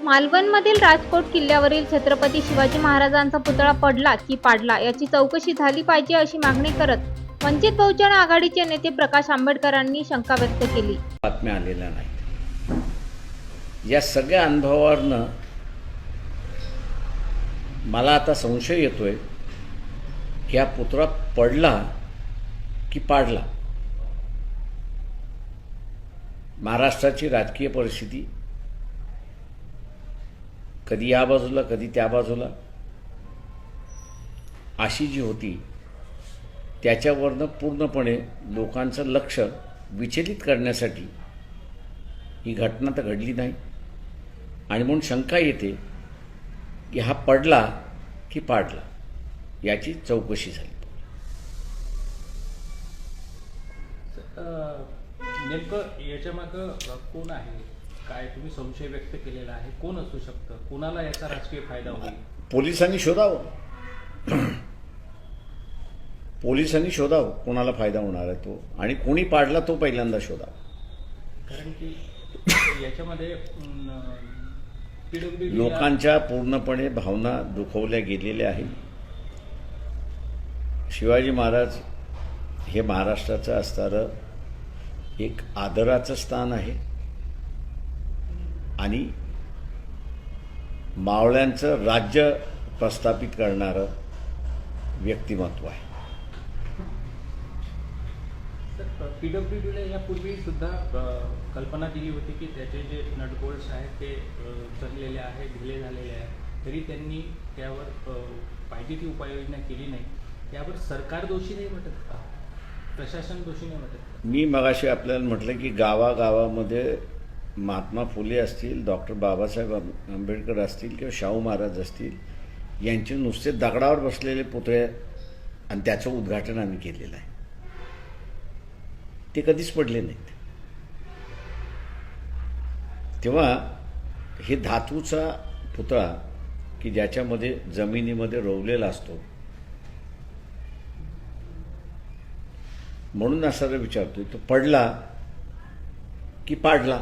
मालवणमधील राजकोट किल्ल्यावरील छत्रपती शिवाजी महाराजांचा पुतळा पडला की पाडला याची चौकशी झाली पाहिजे अशी मागणी करत वंचित बहुजन आघाडीचे नेते प्रकाश आंबेडकरांनी शंका व्यक्त केली. बातम्या आलेल्या नाहीत. या सगळ्या अनुभवावरनं मला आता संशय येतोय की हा पुतळा पडला की पाडला. महाराष्ट्राची राजकीय परिस्थिती कधी या बाजूला कधी त्या बाजूला अशी जी होती त्याच्यावरनं पूर्णपणे लोकांचं लक्ष विचलित करण्यासाठी ही घटना तर घडली नाही आणि म्हणून शंका येते की हा पडला की पाडला याची चौकशी झाली. नेमकं याच्यामागं कोण आहे, काय तुम्ही संशय व्यक्त केलेला आहे, कोण असू शकतं, कोणाला याचा राजकीय फायदा होईल? पोलिसांनी शोधावं कोणाला फायदा होणार आहे तो, आणि कोणी पाडला तो पहिल्यांदा शोधावा. कारण की याच्यामध्ये लोकांच्या पूर्णपणे भावना दुखवल्या गेलेल्या आहेत. शिवाजी महाराज हे महाराष्ट्राचं असणारं एक आदराचं स्थान आहे आणि मावळ्यांचं राज्य प्रस्थापित करणारं व्यक्तिमत्व आहे. PWDला यापूर्वी सुद्धा कल्पना दिली होती की त्याचे जे नटबोल्ट्स आहेत ते चढलेले आहेत, ढिले झालेले आहेत, तरी त्यांनी त्यावर पाहिजे ती उपाययोजना केली नाही. यावर सरकार दोषी नाही वाटत का, प्रशासन दोषी नाही वाटत का? मी मगाशी आपल्याला म्हटलं की गावागावामध्ये महात्मा फुले असतील, डॉक्टर बाबासाहेब आंबेडकर असतील किंवा शाहू महाराज असतील, यांचे नुसते दगडावर बसलेले पुतळे आणि त्याचं उद्घाटन आम्ही केलेलं आहे. ते कधीच पडले नाहीत. तेव्हा हे धातूचा पुतळा की ज्याच्यामध्ये जमिनीमध्ये रोवलेला असतो, म्हणून असा विचारतोय तो पडला की पाडला.